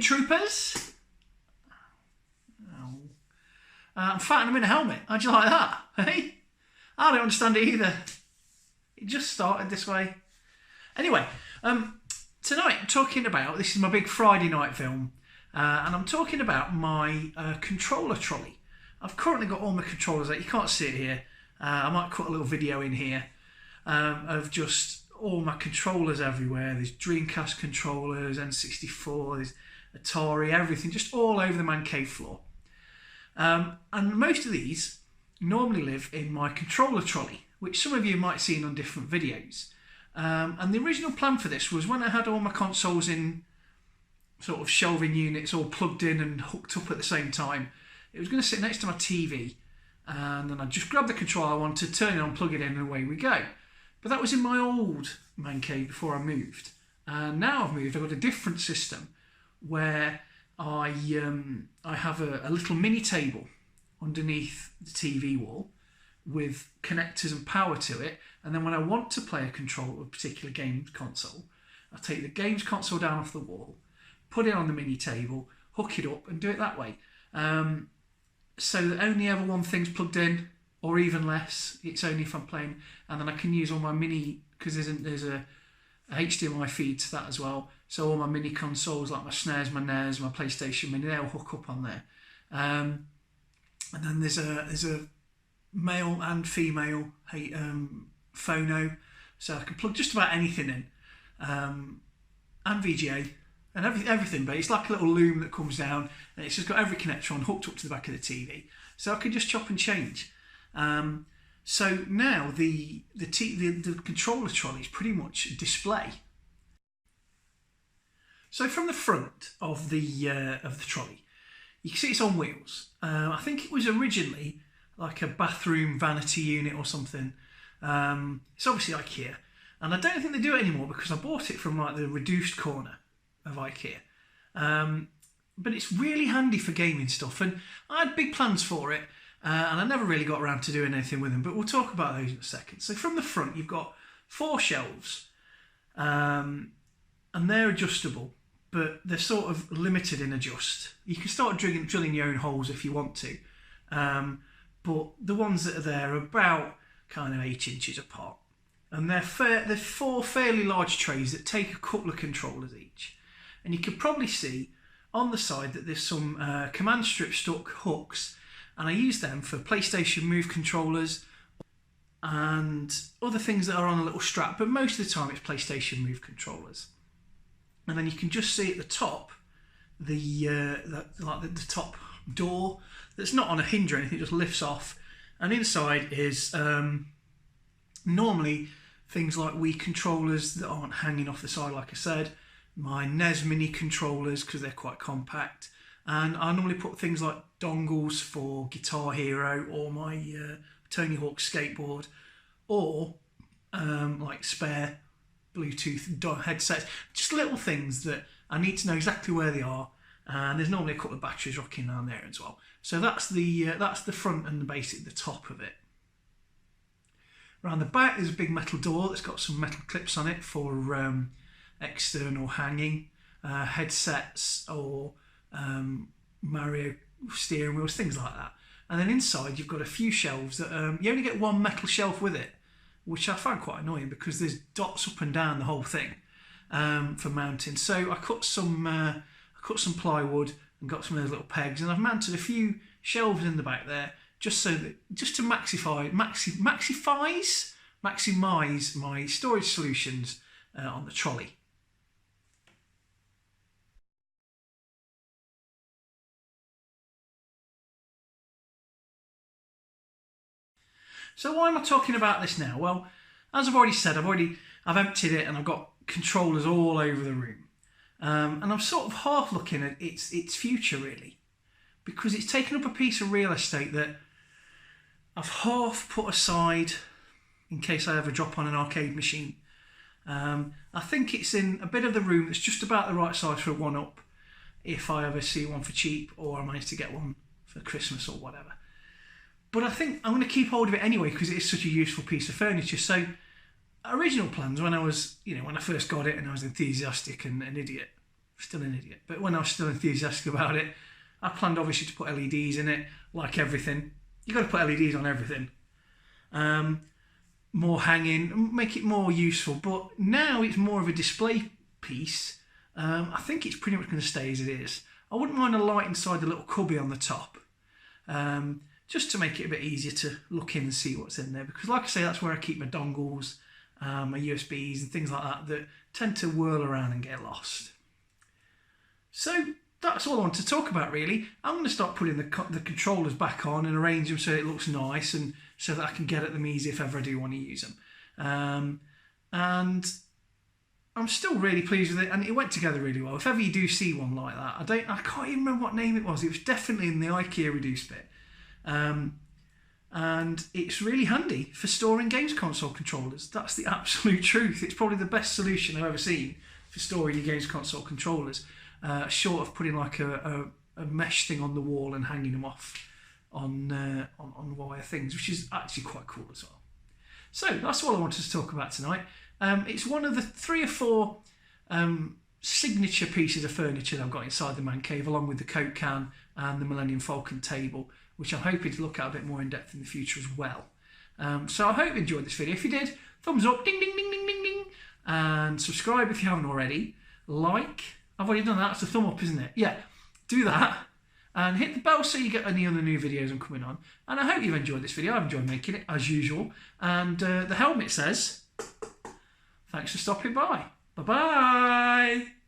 troopers. Oh. I'm fat and I'm in a helmet. How'd you like that? Hey? I don't understand it either. It just started this way. Anyway, tonight I'm talking about, this is my big Friday night film, and I'm talking about my controller trolley. I've currently got all my controllers out. You can't see it here. I might cut a little video in here of just all my controllers everywhere. There's Dreamcast controllers, N64, there's Atari, everything, just all over the man cave floor. And most of these normally live in my controller trolley, which some of you might have seen on different videos. And the original plan for this was when I had all my consoles in sort of shelving units all plugged in and hooked up at the same time, it was going to sit next to my TV, and then I'd just grab the controller I wanted, turn it on, plug it in, and away we go. But that was in my old man cave before I moved. And now I've moved, I've got a different system where I have a little mini table underneath the TV wall with connectors and power to it, and then when I want to play a particular game console, I take the games console down off the wall, put it on the mini table, hook it up and do it that way. So that only ever one thing's plugged in, or even less. It's only if I'm playing, and then I can use all my mini, because there's a HDMI feed to that as well. So all my mini consoles like my SNES, my NES, my PlayStation Mini, they'll hook up on there. And then there's a male and female phono, so I can plug just about anything in, and VGA and everything. But it's like a little loom that comes down, and it's just got every connector on hooked up to the back of the TV, so I can just chop and change. So now the controller trolley is pretty much a display. So from the front of the trolley, you can see it's on wheels. I think it was originally like a bathroom vanity unit or something. It's obviously IKEA, and I don't think they do it anymore because I bought it from like the reduced corner of IKEA. But it's really handy for gaming stuff, and I had big plans for it, and I never really got around to doing anything with them, but we'll talk about those in a second. So from the front you've got 4 shelves, and they're adjustable, but they're sort of limited in adjust. You can start drilling your own holes if you want to, but the ones that are there are about kind of 8 inches apart, and they're 4 fairly large trays that take a couple of controllers each. And you can probably see on the side that there's some command strip stuck hooks, and I use them for PlayStation Move controllers and other things that are on a little strap, but most of the time it's PlayStation Move controllers. And then you can just see at the top the top door that's not on a hinge or anything, it just lifts off, and inside is normally things like Wii controllers that aren't hanging off the side, like I said, my NES mini controllers because they're quite compact, and I normally put things like dongles for Guitar Hero or my Tony Hawk skateboard, or like spare Bluetooth headsets, just little things that I need to know exactly where they are, and there's normally a couple of batteries rocking down there as well. So that's the front and the top of it. Around the back there's a big metal door that's got some metal clips on it for external hanging, headsets or Mario steering wheels, things like that. And then inside you've got a few shelves that you only get one metal shelf with it, which I find quite annoying because there's dots up and down the whole thing for mounting. So I cut some plywood and got some of those little pegs, and I've mounted a few shelves in the back there just to maximise my storage solutions on the trolley. So why am I talking about this now? Well, as I've already said, I've emptied it and I've got controllers all over the room, and I'm sort of half looking at its future really, because it's taken up a piece of real estate that I've half put aside in case I ever drop on an arcade machine. I think it's in a bit of the room that's just about the right size for a 1-up if I ever see one for cheap or I manage to get one for Christmas or whatever. But I think I'm going to keep hold of it anyway because it is such a useful piece of furniture. So original plans when I first got it and I was enthusiastic and an idiot, Still an idiot. But when I was still enthusiastic about it, I planned obviously to put LEDs in it, like everything. You've got to put LEDs on everything. More hanging, make it more useful. But now it's more of a display piece. I think it's pretty much going to stay as it is. I wouldn't mind a light inside the little cubby on the top. Just to make it a bit easier to look in and see what's in there. Because like I say, that's where I keep my dongles, my USBs and things like that tend to whirl around and get lost. So that's all I want to talk about really. I'm going to start putting the controllers back on and arrange them so it looks nice and so that I can get at them easy if ever I do want to use them. And I'm still really pleased with it, and it went together really well. If ever you do see one like that, I can't even remember what name it was. It was definitely in the IKEA reduced bit. And it's really handy for storing games console controllers. That's the absolute truth. It's probably the best solution I've ever seen for storing your games console controllers, short of putting like a mesh thing on the wall and hanging them off on wire things, which is actually quite cool as well. So that's all I wanted to talk about tonight. It's one of the 3 or 4 signature pieces of furniture that I've got inside the man cave, along with the Coke can and the Millennium Falcon table, which I'm hoping to look at a bit more in depth in the future as well. So I hope you enjoyed this video. If you did, thumbs up, ding, ding, ding, ding, ding, ding, and subscribe if you haven't already. Like, I've already done that, it's a thumb up, isn't it? Yeah, do that, and hit the bell so you get any other new videos I'm coming on. And I hope you've enjoyed this video. I've enjoyed making it, as usual. And the helmet says, thanks for stopping by. Bye-bye.